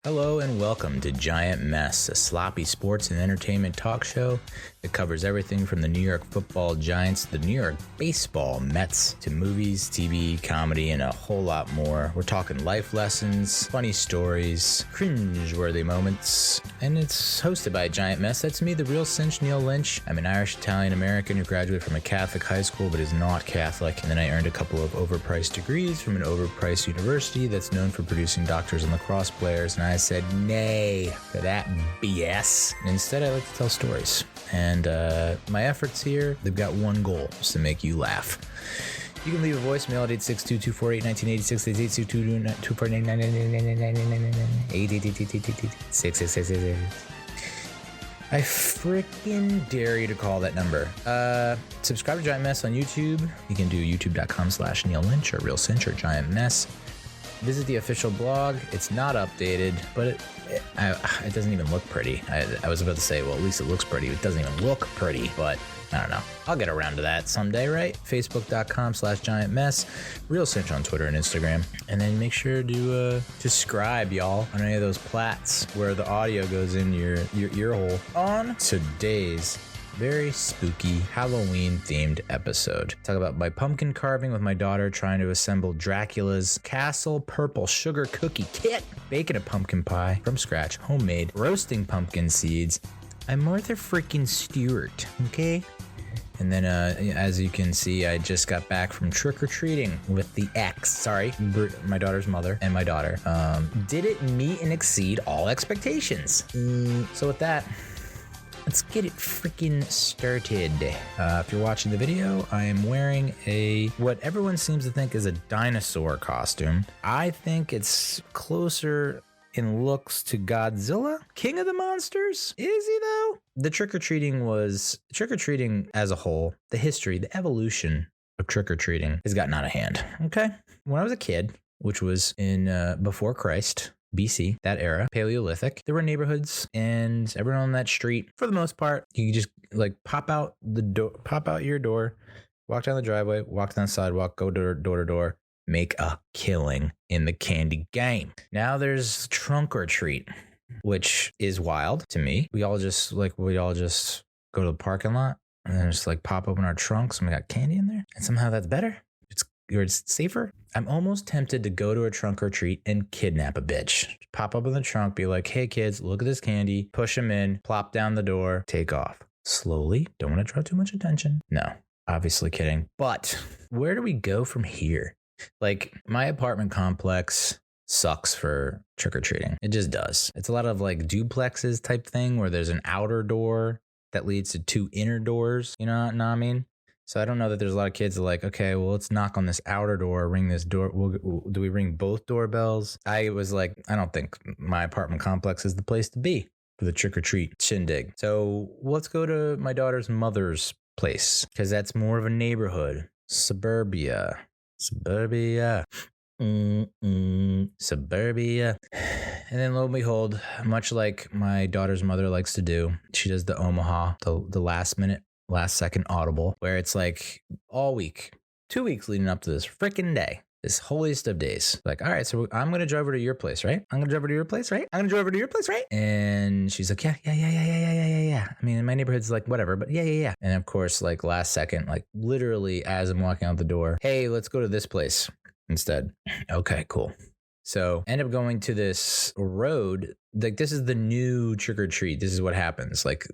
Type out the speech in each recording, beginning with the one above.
Hello and welcome to Giant Mess, a sloppy sports and entertainment talk show that covers everything from the New York football Giants to the New York baseball Mets to movies, TV, comedy, and a whole lot more. We're talking life lessons, funny stories, cringe-worthy moments, and it's hosted by Giant Mess. That's me, the real cinch, Neal Lynch. I'm an Irish-Italian-American who graduated from a Catholic high school but is not Catholic, and then I earned a couple of overpriced degrees from an overpriced university that's known for producing doctors and lacrosse players, and I said nay to that BS. Instead, I like to tell stories. And my efforts here, they've got one goal, is to make you laugh. You can leave a voicemail at 862-248-1986, I freaking dare you to call that number. Subscribe to Giant Mess on YouTube. You can do youtube.com/Neal Lynch or Real Cinch or Giant Mess. Visit the official blog. It's not updated, but it doesn't even look pretty. I was about to say, well, at least it looks pretty. It doesn't even look pretty, but I don't know. I'll get around to that someday, right? Facebook.com/Giant Mess. Real Cinch on Twitter and Instagram. And then make sure to subscribe, y'all, on any of those plats where the audio goes in your ear hole. On today's very spooky Halloween-themed episode. Talk about my pumpkin carving with my daughter trying to assemble Dracula's Castle Purple Sugar Cookie Kit, baking a pumpkin pie from scratch, homemade, roasting pumpkin seeds. I'm Martha freaking Stewart, okay? And then, as you can see, I just got back from trick-or-treating with the ex. Sorry, my daughter's mother and my daughter. Did it meet and exceed all expectations? So with that, let's get it freaking started. If you're watching the video, I am wearing what everyone seems to think is a dinosaur costume. I think it's closer in looks to Godzilla, King of the Monsters. Is he though? The trick-or-treating as a whole, the history, the evolution of trick-or-treating has gotten out of hand. Okay. When I was a kid, which was in before Christ, BC, that era, Paleolithic, there were neighborhoods, and everyone on that street, for the most part, you could just like pop out your door, walk down the driveway, walk down the sidewalk, go door to door, make a killing in the candy game. Now there's trunk or treat, which is wild to me. We all just go to the parking lot and then just like pop open our trunks and we got candy in there, and somehow that's better. It's safer. I'm almost tempted to go to a trunk or treat and kidnap a bitch. Pop up in the trunk, be like, hey kids, look at this candy, push them in, plop down the door, take off. Slowly, don't want to draw too much attention. No, obviously kidding. But where do we go from here? Like, my apartment complex sucks for trick-or-treating. It just does. It's a lot of like duplexes type thing where there's an outer door that leads to two inner doors. You know what I mean? So I don't know that there's a lot of kids that are like, okay, well, let's knock on this outer door, ring this door. Do we ring both doorbells? I was like, I don't think my apartment complex is the place to be for the trick-or-treat shindig. So let's go to my daughter's mother's place because that's more of a neighborhood. Suburbia. Suburbia. Suburbia. And then lo and behold, much like my daughter's mother likes to do, she does the Omaha, the last second audible, where it's like all week, 2 weeks leading up to this freaking day, this holiest of days. Like, all right, so I'm going to drive over to your place, right? I'm going to drive over to your place, right? And she's like, yeah. I mean, in my neighborhood's like, whatever, but yeah. And of course, like last second, like literally as I'm walking out the door, hey, let's go to this place instead. Okay, cool. So end up going to this road. Like, this is the new trick or treat. This is what happens. Like,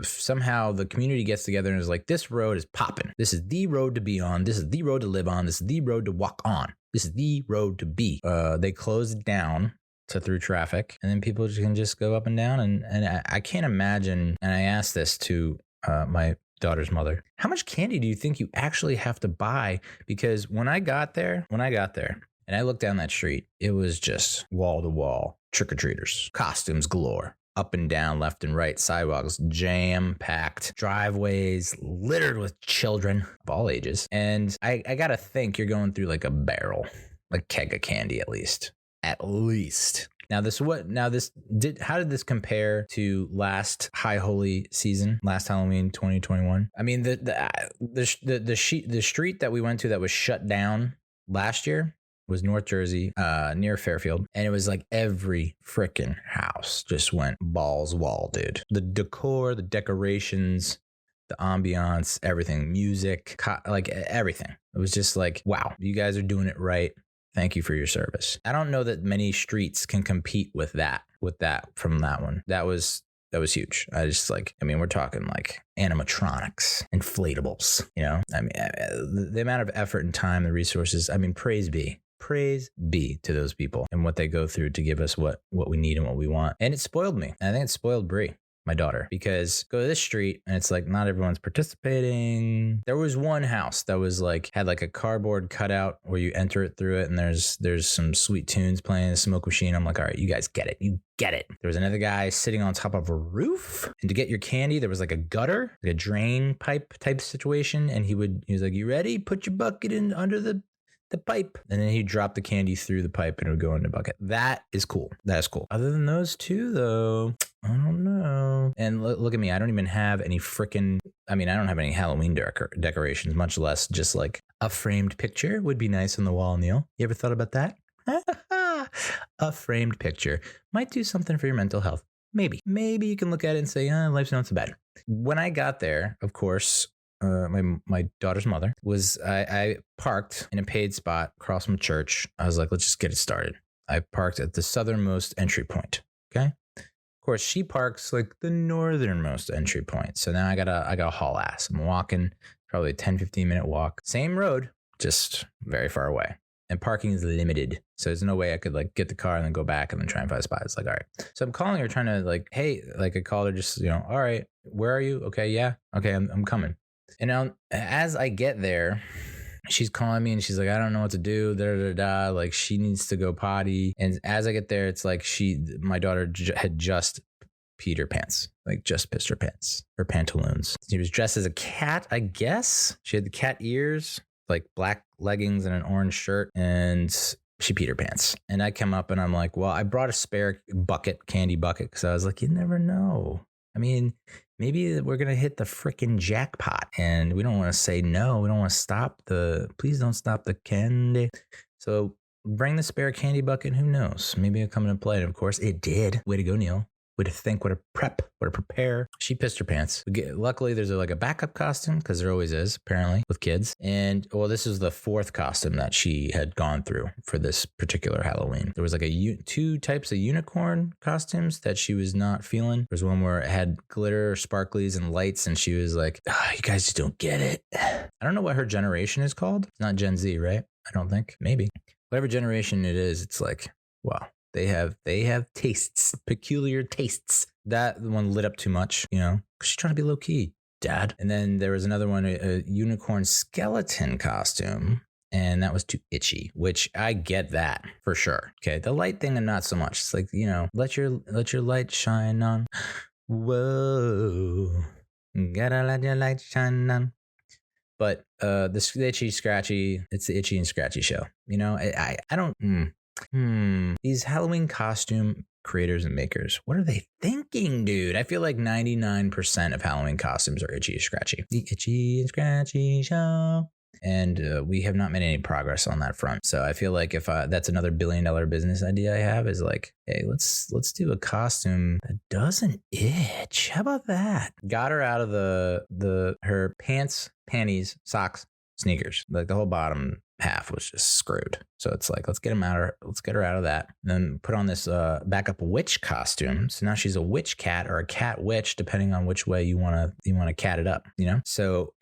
somehow the community gets together and is like, this road is popping. This is the road to be on. This is the road to live on. This is the road to walk on. This is the road to be. They close it down through traffic, and then people can just go up and down. And I can't imagine. And I asked this to my daughter's mother, how much candy do you think you actually have to buy? Because when I got there, and I looked down that street, it was just wall to wall trick-or-treaters, costumes galore, up and down, left and right, sidewalks jam-packed, driveways littered with children of all ages. And I gotta think you're going through like a barrel, like keg of candy at least. Now how did this compare to last High Holy season, last Halloween 2021? I mean, the street that we went to that was shut down last year, was North Jersey, near Fairfield. And it was like every freaking house just went balls wall, dude. The decor, the decorations, the ambiance, everything, music, like everything. It was just like, wow, you guys are doing it right. Thank you for your service. I don't know that many streets can compete with that from that one. That was huge. We're talking like animatronics, inflatables, you know, the amount of effort and time, the resources, praise be to those people and what they go through to give us what we need and what we want. And it spoiled me. And I think it spoiled Brie, my daughter, because go to this street and it's like not everyone's participating. There was one house that was like had like a cardboard cutout where you enter it through it, and there's some sweet tunes playing, a smoke machine. I'm like, all right, you guys get it. You get it. There was another guy sitting on top of a roof, and to get your candy, there was like a gutter, like a drain pipe type situation, and he was like, you ready? Put your bucket in under the pipe, and then he'd drop the candy through the pipe and it would go in the bucket. That is cool. Other than those two, though, I don't know. And look at me. I don't even have any freaking, I don't have any Halloween decorations, much less just like a framed picture would be nice on the wall, Neal. You ever thought about that? A framed picture might do something for your mental health. Maybe you can look at it and say, life's not so bad. When I got there, of course, my daughter's mother was, I parked in a paid spot across from church. I was like, let's just get it started. I parked at the southernmost entry point. Okay. Of course, she parks like the northernmost entry point. So now I gotta haul ass. I'm walking probably a 10-15 minute walk. Same road, just very far away. And parking is limited. So there's no way I could like get the car and then go back and then try and find a spot. It's like, all right. So I'm calling her trying to like, hey, like I called her just, all right, where are you? Okay. Yeah. Okay. I'm coming. And now as I get there, she's calling me and she's like, I don't know what to do. Like she needs to go potty. And as I get there, it's like my daughter had just peed her pants, like just pissed her pants, her pantaloons. She was dressed as a cat, I guess. She had the cat ears, like black leggings and an orange shirt, and she peed her pants. And I come up and I'm like, well, I brought a spare candy bucket, because I was like, you never know. Maybe we're going to hit the freaking jackpot, and we don't want to say no. We don't want to please don't stop the candy. So bring the spare candy bucket. Who knows? Maybe it'll come into play. And of course it did. Way to go, Neal. Way to think, way to prep, way to prepare. She pissed her pants. Luckily, there's like a backup costume, because there always is, apparently, with kids. And, well, this is the fourth costume that she had gone through for this particular Halloween. There was like two types of unicorn costumes that she was not feeling. There's one where it had glitter, sparklies, and lights, and she was like, you guys just don't get it. I don't know what her generation is called. It's not Gen Z, right? I don't think. Maybe. Whatever generation it is, it's like, wow. They have tastes, peculiar tastes. That one lit up too much, because she's trying to be low key, Dad. And then there was another one, a unicorn skeleton costume, and that was too itchy, which I get that for sure. Okay, the light thing and not so much. It's like, let your light shine on. Whoa, gotta let your light shine on. But the itchy scratchy, it's the itchy and scratchy show. I don't. These Halloween costume creators and makers, what are they thinking, dude? I feel like 99% of Halloween costumes are itchy and scratchy. The itchy and scratchy show. And we have not made any progress on that front. So I feel like if that's another $1 billion business idea I have, is like, hey, let's do a costume that doesn't itch. How about that? Got her out of her pants, panties, socks, sneakers. Like the whole bottom half was just screwed. So it's like, let's get her out of that. And then put on this backup witch costume. So now she's a witch cat, or a cat witch, depending on which way you want to cat it up, So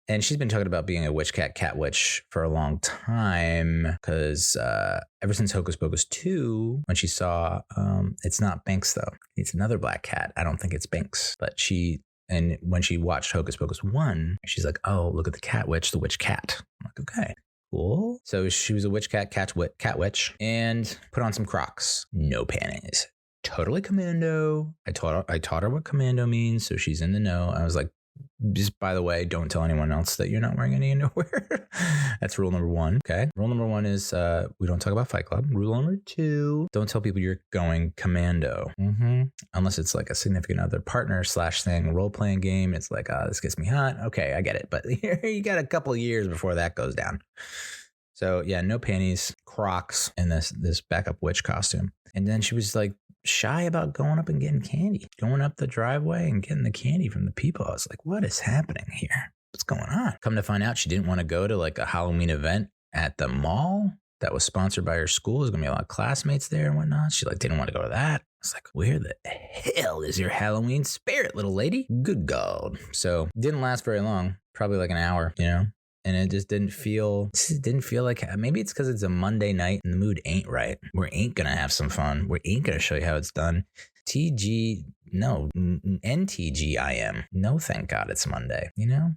and she's been talking about being a witch cat witch for a long time, because ever since Hocus Pocus 2, when she saw it's not Binks though, it's another black cat. I don't think it's Binks, but and when she watched Hocus Pocus 1, she's like, oh, look at the cat witch, the witch cat. I'm like, okay, cool. So she was a witch cat witch, and put on some Crocs. No panties. Totally commando. I taught her what commando means, so she's in the know. I was like, just by the way, don't tell anyone else that you're not wearing any underwear. That's rule number 1. Okay. Rule number 1 is we don't talk about Fight Club. Rule number 2, don't tell people you're going commando. Unless it's like a significant other partner / thing, role-playing game. It's like, this gets me hot. Okay, I get it. But you got a couple of years before that goes down. So yeah, no panties, Crocs, and this backup witch costume. And then she was like shy about going up and getting candy, going up the driveway and getting the candy from the people. I was like, what is happening here? What's going on? Come to find out, she didn't want to go to like a Halloween event at the mall that was sponsored by her school. There's gonna be a lot of classmates there and whatnot. She like didn't want to go to that. I was like, where the hell is your Halloween spirit, little lady? Good God. So didn't last very long, probably like an hour, you know? And it just didn't feel like, maybe it's because it's a Monday night and the mood ain't right. We ain't gonna have some fun. We ain't gonna show you how it's done. NTGIM. No, thank God it's Monday, you know?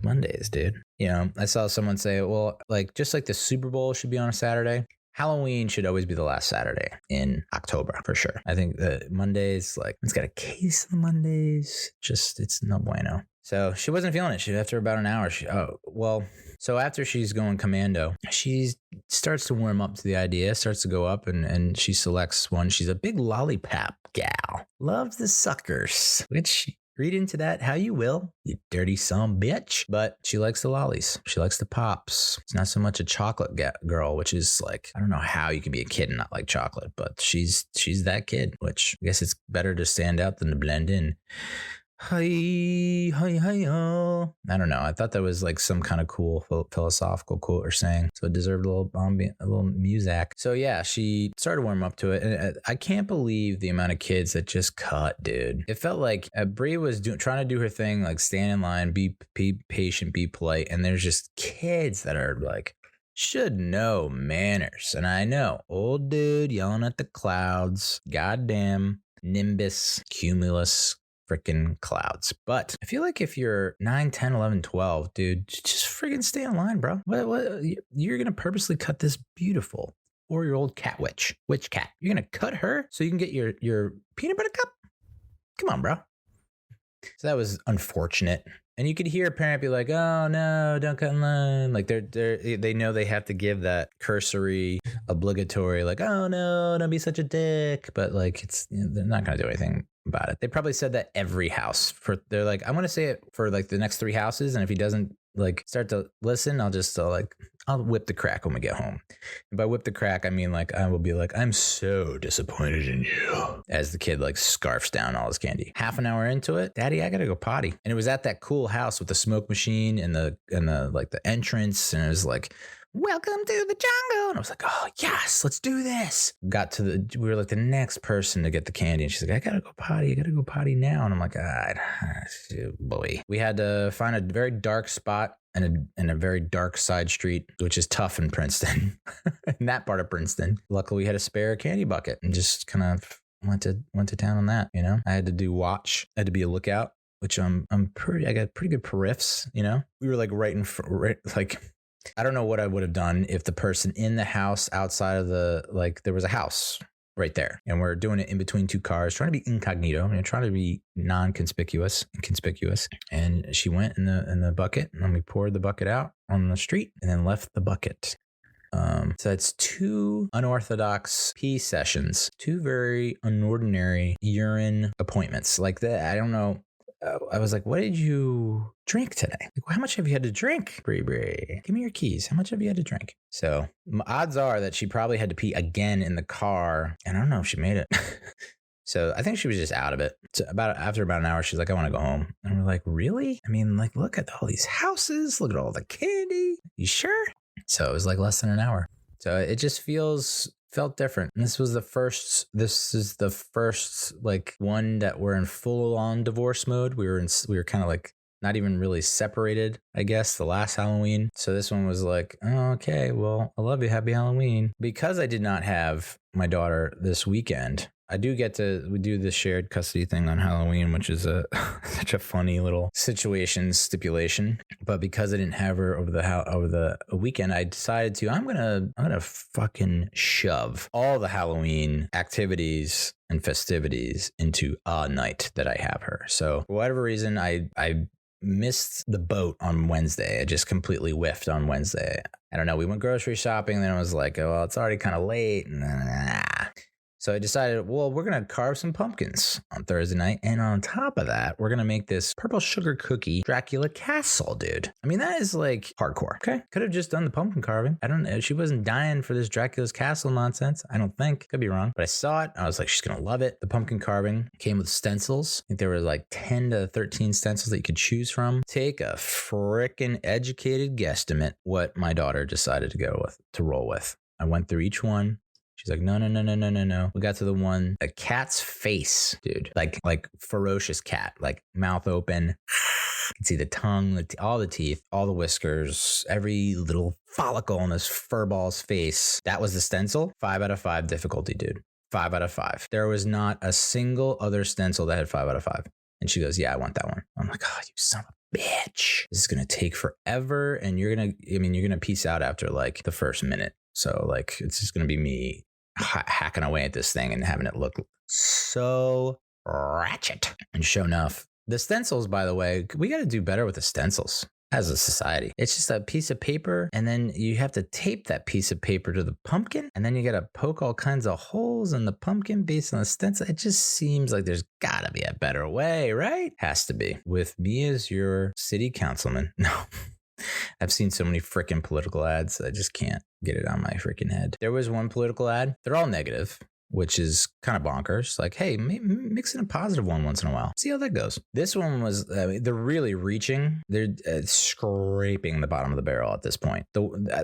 Mondays, dude. You know, I saw someone say, well, like, just like the Super Bowl should be on a Saturday, Halloween should always be the last Saturday in October, for sure. I think the Mondays, like, it's got a case of the Mondays. Just, it's no bueno. So she wasn't feeling it. After about an hour, so after she's going commando, she starts to warm up to the idea, starts to go up and she selects one. She's a big lollipop gal. Loves the suckers, which read into that how you will, you dirty son bitch. But she likes the lollies. She likes the pops. It's not so much a chocolate girl, which is like, I don't know how you can be a kid and not like chocolate, but she's that kid, which I guess it's better to stand out than to blend in. Hi, hi, hi, oh. I don't know. I thought that was like some kind of cool philosophical quote or saying. So it deserved a little music. So yeah, she started warming up to it. And I can't believe the amount of kids that just cut, dude. It felt like Brie was trying to do her thing, like stand in line, be patient, be polite. And there's just kids that are like, should know manners. And I know, old dude yelling at the clouds, goddamn nimbus, cumulus, freaking clouds. But I feel like if you're 9, 10, 11, 12, dude, just freaking stay in line, bro. What you're going to purposely cut this beautiful 4-year-old cat witch cat. You're going to cut her so you can get your peanut butter cup? Come on, bro. So that was unfortunate. And you could hear a parent be like, oh no, don't cut in line. Like they know they have to give that cursory, obligatory, like, oh no, don't be such a dick. But like, it's, you know, they're not going to do anything about it. They probably said that every house they're like, I'm going to say it for like the next 3 houses. And if he doesn't like start to listen, I'll whip the crack when we get home. And by whip the crack, I mean like, I will be like, I'm so disappointed in you. As the kid like scarfs down all his candy. Half an hour into it, Daddy, I got to go potty. And it was at that cool house with the smoke machine and the like the entrance. And it was like, welcome to the jungle. And I was like, oh yes, let's do this. We were like the next person to get the candy. And she's like, I gotta go potty now. And I'm like, boy. We had to find a very dark spot and a very dark side street, which is tough in Princeton, in that part of Princeton. Luckily we had a spare candy bucket and just kind of went to town on that, you know. I had to do watch, I had to be a lookout, which I got pretty good periffs, you know. We were like like, I don't know what I would have done if the person in the house outside of there was a house right there and we're doing it in between 2 cars, trying to be incognito, trying to be inconspicuous. And she went in the bucket and we poured the bucket out on the street and then left the bucket. So that's 2 unorthodox pee sessions, 2 very unordinary urine appointments like that. I don't know. I was like, what did you drink today? Like, how much have you had to drink? Brie, give me your keys. How much have you had to drink? So odds are that she probably had to pee again in the car. And I don't know if she made it. So I think she was just out of it. So after about an hour, she's like, I want to go home. And we're like, really? I mean, like, look at all these houses. Look at all the candy. You sure? So it was like less than an hour. So it just felt different. And this is the first like one that we're in full on divorce mode. We were kind of like not even really separated, I guess, the last Halloween. So this one was like, oh, okay, well, I love you. Happy Halloween. Because I did not have my daughter this weekend, we do the shared custody thing on Halloween, which is such a funny little stipulation. But because I didn't have her over the weekend, I decided I'm gonna fucking shove all the Halloween activities and festivities into a night that I have her. So for whatever reason, I missed the boat on Wednesday. I just completely whiffed on Wednesday. I don't know. We went grocery shopping, and then I was like, oh, well, it's already kind of late. So I decided, well, we're going to carve some pumpkins on Thursday night. And on top of that, we're going to make this purple sugar cookie Dracula castle, dude. I mean, that is like hardcore. Okay. Could have just done the pumpkin carving. I don't know. She wasn't dying for this Dracula's castle nonsense. I don't think. Could be wrong. But I saw it. I was like, she's going to love it. The pumpkin carving came with stencils. I think there were like 10 to 13 stencils that you could choose from. Take a frickin' educated guesstimate what my daughter decided to roll with. I went through each one. She's like, no. We got to the one, a cat's face, dude. Like ferocious cat, like mouth open. You can see the tongue, all the teeth, all the whiskers, every little follicle on this furball's face. That was the stencil. 5 out of 5 difficulty, dude. 5 out of 5. There was not a single other stencil that had 5 out of 5. And she goes, yeah, I want that one. I'm like, oh, you son of a bitch. This is going to take forever. And you're going to peace out after like the first minute. So like, it's just going to be me hacking away at this thing and having it look so ratchet. And sure enough, the stencils, by the way, we got to do better with the stencils as a society. It's just a piece of paper, and then you have to tape that piece of paper to the pumpkin, and then you got to poke all kinds of holes in the pumpkin based on the stencil. It just seems like there's got to be a better way, right? Has to be. With me as your city councilman. No. I've seen so many freaking political ads. I just can't get it on my freaking head. There was one political ad. They're all negative, which is kind of bonkers. Like, hey, mix in a positive one once in a while. See how that goes. This one was, they're really reaching. They're scraping the bottom of the barrel at this point.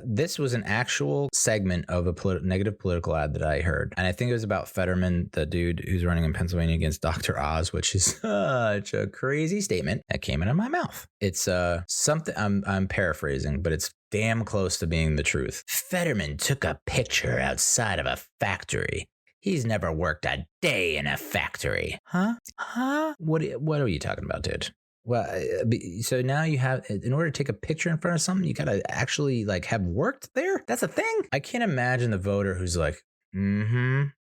This was an actual segment of a negative political ad that I heard. And I think it was about Fetterman, the dude who's running in Pennsylvania against Dr. Oz, which is such a crazy statement that came out of my mouth. It's something, I'm paraphrasing, but it's damn close to being the truth. Fetterman took a picture outside of a factory. He's never worked a day in a factory. Huh? What are you talking about, dude? Well, so now you have, in order to take a picture in front of something, you got to actually like have worked there? That's a thing? I can't imagine the voter who's like,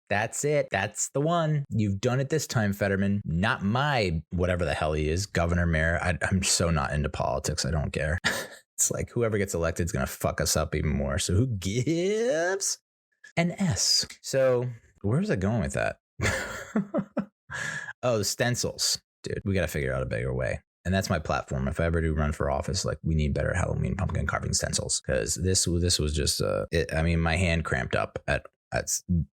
that's it. That's the one. You've done it this time, Fetterman. Not my whatever the hell he is, governor, mayor. I'm so not into politics. I don't care. It's like whoever gets elected is going to fuck us up even more. So who gives an S? So where's it going with that? Oh, the stencils. Dude, we got to figure out a bigger way. And that's my platform. If I ever do run for office, like we need better Halloween pumpkin carving stencils. Because this was just, my hand cramped up at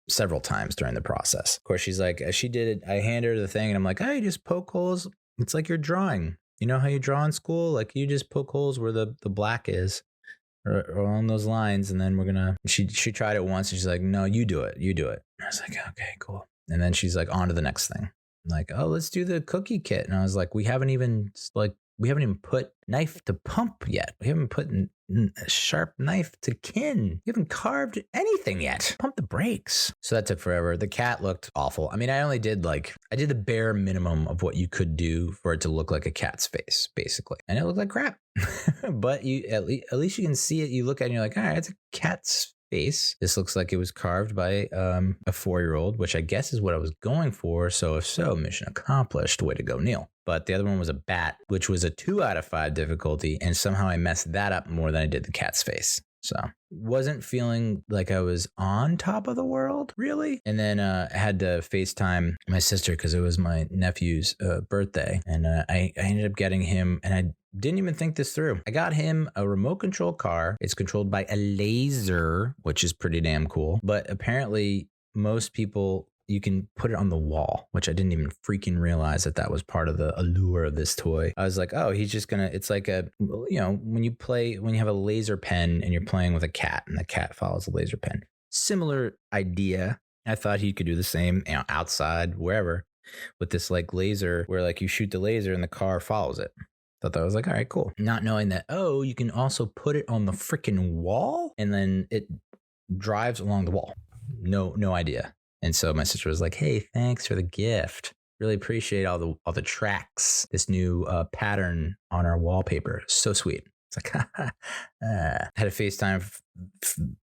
several times during the process. Of course, she's like, as she did it, I hand her the thing and I'm like, hey, just poke holes. It's like you're drawing. You know how you draw in school? Like you just poke holes where the black is. Or along those lines, and then she tried it once, and she's like, no, you do it. I was like, okay, cool. And then she's like, on to the next thing. I'm like, oh, let's do the cookie kit. And I was like, we haven't even put knife to pump yet. We haven't put a sharp knife to kin. We haven't carved anything yet. Pump the brakes. So that took forever. The cat looked awful. I mean, I did the bare minimum of what you could do for it to look like a cat's face, basically. And it looked like crap. But you at least you can see it. You look at it and you're like, all right, it's a cat's face. This looks like it was carved by a 4-year-old, which I guess is what I was going for. So if so, mission accomplished. Way to go, Neal. But the other one was a bat, which was a 2 out of 5 difficulty. And somehow I messed that up more than I did the cat's face. So wasn't feeling like I was on top of the world, really. And then I had to FaceTime my sister because it was my nephew's birthday. And I ended up getting him, and I didn't even think this through. I got him a remote control car. It's controlled by a laser, which is pretty damn cool. But apparently most people, you can put it on the wall, which I didn't even freaking realize that was part of the allure of this toy. I was like, oh, he's just gonna, it's like when you have a laser pen and you're playing with a cat and the cat follows the laser pen. Similar idea. I thought he could do the same, outside, wherever, with this like laser where like you shoot the laser and the car follows it. Thought that was like, all right, cool. Not knowing that, oh, you can also put it on the freaking wall and then it drives along the wall. No idea. And so my sister was like, hey, thanks for the gift. Really appreciate all the tracks, this new pattern on our wallpaper. So sweet. It's like, had a FaceTime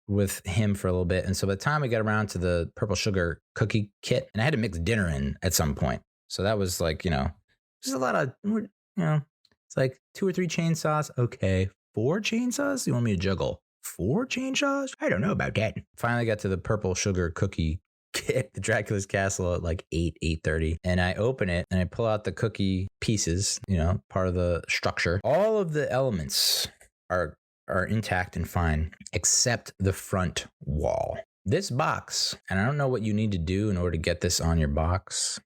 with him for a little bit. And so by the time we got around to the purple sugar cookie kit, and I had to mix dinner in at some point. So that was like, just a lot of, it's like 2 or 3 chainsaws. Okay. 4 chainsaws? You want me to juggle 4 chainsaws? I don't know about that. Finally got to the purple sugar cookie get the Dracula's castle at like 8:30, and I open it and I pull out the cookie pieces, part of the structure. All of the elements are intact and fine, except the front wall. This box, and I don't know what you need to do in order to get this on your box,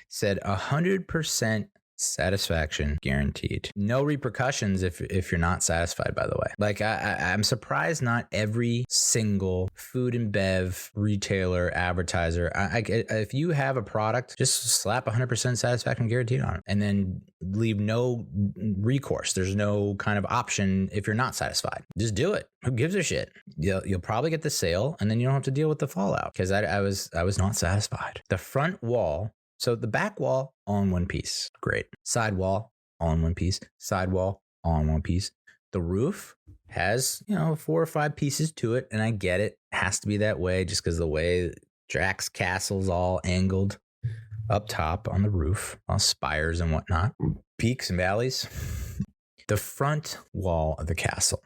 said 100% satisfaction guaranteed. No repercussions if you're not satisfied, by the way. Like I'm surprised not every single food and bev retailer, advertiser, if you have a product, just slap 100% satisfaction guaranteed on it and then leave no recourse. There's no kind of option if you're not satisfied. Just do it. Who gives a shit? You'll probably get the sale and then you don't have to deal with the fallout, because I was not satisfied. The front wall, so the back wall, all in one piece. Great. Side wall, all in one piece. Side wall, all in one piece. The roof has, 4 or 5 pieces to it, and I get it. It has to be that way just because the way Drax Castle's all angled up top on the roof, all spires and whatnot, peaks and valleys. The front wall of the castle,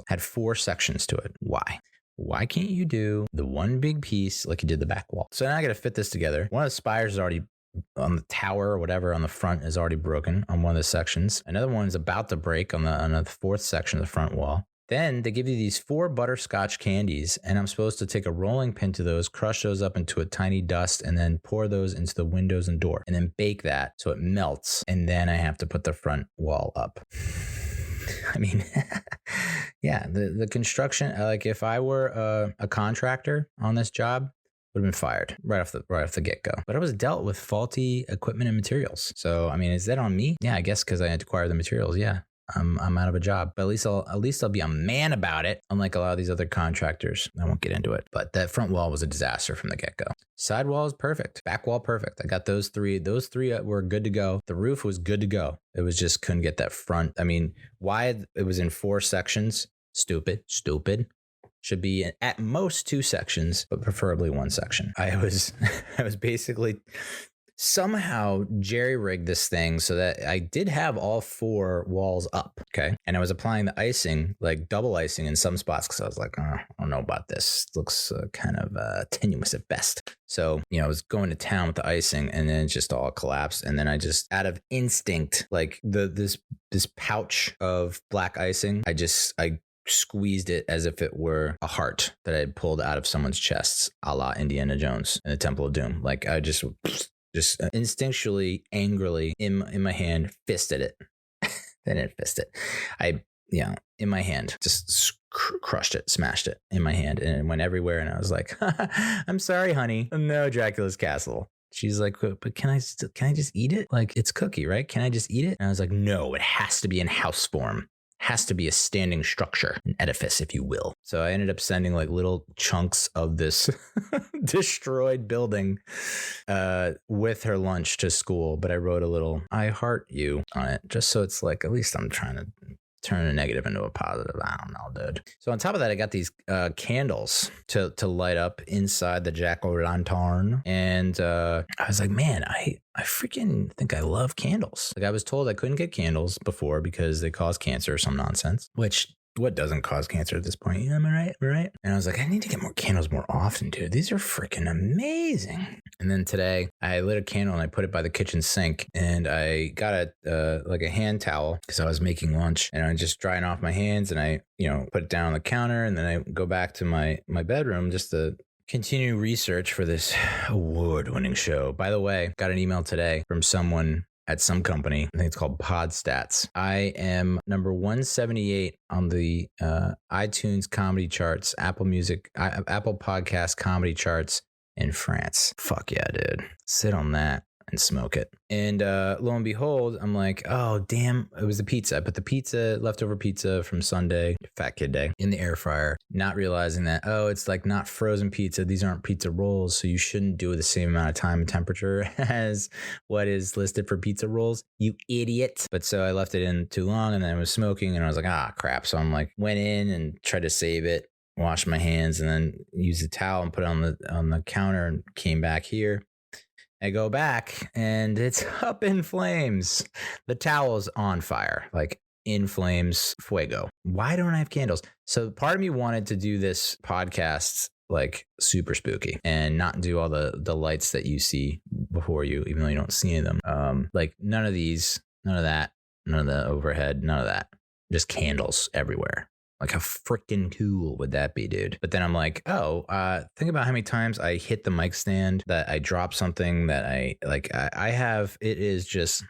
had 4 sections to it. Why? Why can't you do the one big piece like you did the back wall? So now I got to fit this together. One of the spires is already on the tower or whatever on the front is already broken on one of the sections. Another one is about to break on the 4th section of the front wall. Then they give you these 4 butterscotch candies, and I'm supposed to take a rolling pin to those, crush those up into a tiny dust, and then pour those into the windows and door, and then bake that so it melts. And then I have to put the front wall up. I mean, yeah, the construction, like if I were a contractor on this job, would have been fired right off the get-go. But I was dealt with faulty equipment and materials. So, I mean, is that on me? Yeah, I guess because I had to acquire the materials. Yeah, I'm out of a job. But at least I'll be a man about it, unlike a lot of these other contractors. I won't get into it. But that front wall was a disaster from the get-go. Side wall is perfect. Back wall, perfect. I got those 3. Those 3 were good to go. The roof was good to go. It was just couldn't get that front. I mean, why it was in 4 sections? Stupid. Should be in at most 2 sections, but preferably 1 section. I was basically somehow jerry-rigged this thing so that I did have all 4 walls up, okay? And I was applying the icing, like double icing in some spots, because I was like, I don't know about this. It looks kind of tenuous at best. So, I was going to town with the icing, and then it just all collapsed. And then I just, out of instinct, like this pouch of black icing, I squeezed it as if it were a heart that I had pulled out of someone's chest, a la Indiana Jones in the Temple of Doom. Like I just instinctually, angrily in my hand, fisted it. Then it fisted. In my hand, just crushed it, smashed it in my hand, and it went everywhere. And I was like, I'm sorry, honey. No Dracula's castle. She's like, but can I just eat it? Like, it's cookie, right? Can I just eat it? And I was like, no, it has to be in house form. Has to be a standing structure, an edifice, if you will. So I ended up sending like little chunks of this destroyed building with her lunch to school. But I wrote a little "I heart you" on it, just so it's like, at least I'm trying to turn a negative into a positive. I don't know, dude. So on top of that, I got these candles to light up inside the jack-o'-lantern. And I was like, man, I freaking think I love candles. Like I was told I couldn't get candles before because they cause cancer or some nonsense, which what doesn't cause cancer at this point? Am I right? And I was like, I need to get more candles more often, dude. These are freaking amazing. And then today I lit a candle and I put it by the kitchen sink, and I got a hand towel because I was making lunch, and I just drying off my hands, and I, put it down on the counter, and then I go back to my bedroom just to continue research for this award-winning show. By the way, got an email today from someone at some company. I think it's called Podstats. I am number 178 on the iTunes comedy charts, Apple Podcast comedy charts in France. Fuck yeah, dude. Sit on that and smoke it. And lo and behold, I'm like, oh, damn, it was the pizza. I put the leftover pizza from Sunday, Fat Kid Day, in the air fryer, not realizing that, it's like not frozen pizza. These aren't pizza rolls, so you shouldn't do the same amount of time and temperature as what is listed for pizza rolls, you idiot. But so I left it in too long, and then I was smoking, and I was like, crap. So I'm like, went in and tried to save it, washed my hands, and then used the towel and put it on the counter, and came back here. I go back and it's up in flames. The towel's on fire, like in flames, fuego. Why don't I have candles? So part of me wanted to do this podcast like super spooky and not do all the lights that you see before you, even though you don't see any of them. Like none of these, none of that, none of the overhead, none of that. Just candles everywhere. Like how freaking cool would that be, dude? But then I'm like, think about how many times I hit the mic stand, that I drop something, that I have, it is just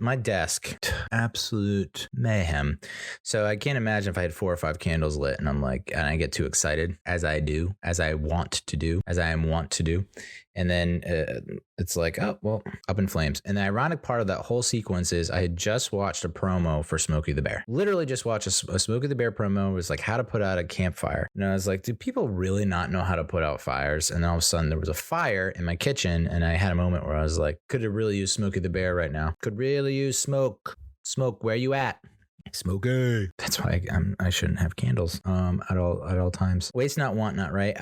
my desk, absolute mayhem. So I can't imagine if I had 4 or 5 candles lit and and I get too excited, as I do, as I want to do, as I am wont to do. And then it's like, oh, well, up in flames. And the ironic part of that whole sequence is I had just watched a promo for Smokey the Bear. Literally just watched a Smokey the Bear promo. It was like how to put out a campfire. And I was like, do people really not know how to put out fires? And all of a sudden there was a fire in my kitchen. And I had a moment where I was like, could have really used Smokey the Bear right now. Could really use smoke. Smoke, where you at? Smokey. That's why I shouldn't have candles at all times. Waste not, want not, right?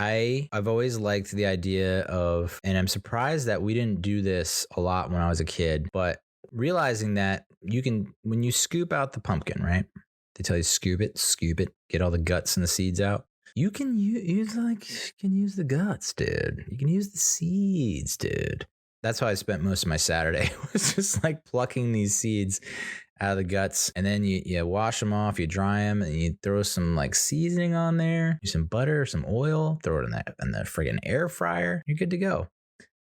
I've always liked the idea of, and I'm surprised that we didn't do this a lot when I was a kid, but realizing that you can, when you scoop out the pumpkin, right? They tell you scoop it, get all the guts and the seeds out. You can use the guts, dude. You can use the seeds, dude. That's how I spent most of my Saturday, was just like plucking these seeds out of the guts, and then you wash them off, you dry them, and you throw some like seasoning on there, some butter, some oil, throw it in the friggin' air fryer. You're good to go.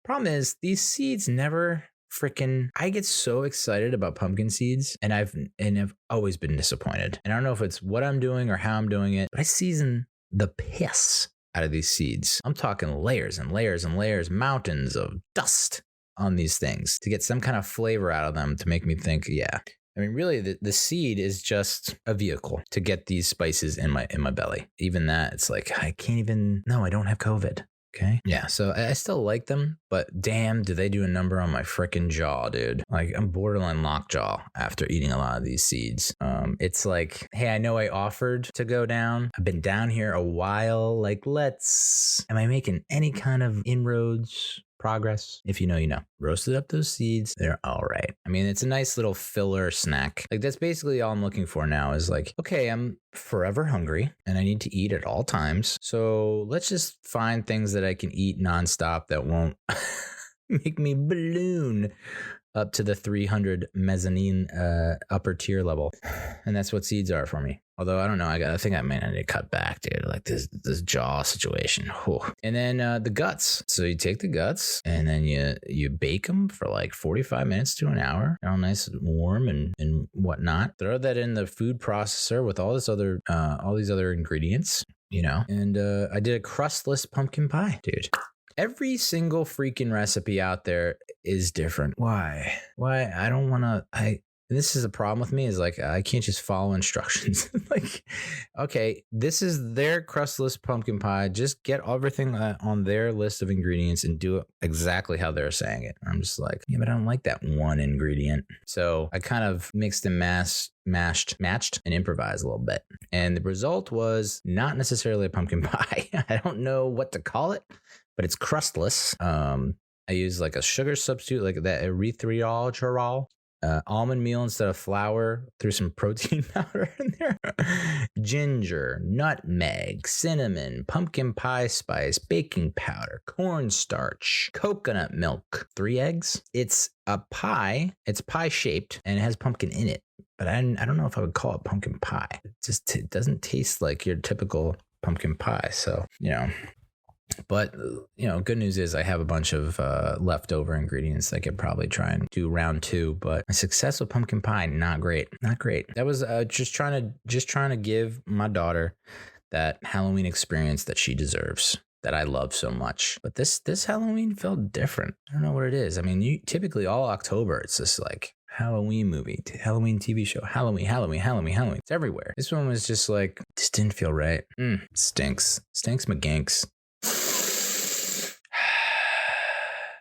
Problem is, these seeds never freaking. I get so excited about pumpkin seeds, and I've always been disappointed. And I don't know if it's what I'm doing or how I'm doing it, but I season the piss out of these seeds. I'm talking layers and layers and layers, mountains of dust on these things to get some kind of flavor out of them to make me think, yeah. I mean, really, the seed is just a vehicle to get these spices in my belly. Even that, it's like, I don't have COVID. Okay. Yeah. So I still like them, but damn, do they do a number on my freaking jaw, dude. Like I'm borderline lockjaw after eating a lot of these seeds. It's like, hey, I know I offered to go down. I've been down here a while. Like, am I making any kind of inroads? Progress? If you know, you know. Roasted up those seeds. They're all right. I mean, it's a nice little filler snack. Like that's basically all I'm looking for now is like, okay, I'm forever hungry and I need to eat at all times. So let's just find things that I can eat nonstop that won't make me balloon up to the 300 mezzanine upper tier level. And that's what seeds are for me. Although I don't know, I think I may need to cut back, dude. Like this jaw situation. Whew. And then the guts. So you take the guts and then you bake them for like 45 minutes to an hour, all nice and warm and whatnot. Throw that in the food processor with all these other ingredients, you know. And I did a crustless pumpkin pie, dude. Every single freaking recipe out there is different. Why? I don't want to. And this is a problem with me is like, I can't just follow instructions. Like, okay, this is their crustless pumpkin pie. Just get everything on their list of ingredients and do it exactly how they're saying it. I'm just like, yeah, but I don't like that one ingredient. So I kind of mixed and matched and improvised a little bit. And the result was not necessarily a pumpkin pie. I don't know what to call it, but it's crustless. I use like a sugar substitute, like that erythritol. Almond meal instead of flour, threw some protein powder in there. Ginger, nutmeg, cinnamon, pumpkin pie spice, baking powder, cornstarch, coconut milk, 3 eggs. It's a pie. It's pie shaped and it has pumpkin in it. But I don't know if I would call it pumpkin pie. It doesn't taste like your typical pumpkin pie. So, you know. But, you know, good news is I have a bunch of leftover ingredients that I could probably try and do round 2. But my success with pumpkin pie, not great. That was just trying to give my daughter that Halloween experience that she deserves, that I love so much. But this Halloween felt different. I don't know what it is. I mean, typically all October, it's just like Halloween movie, Halloween TV show, Halloween. It's everywhere. This one was just like, just didn't feel right. Stinks maganks.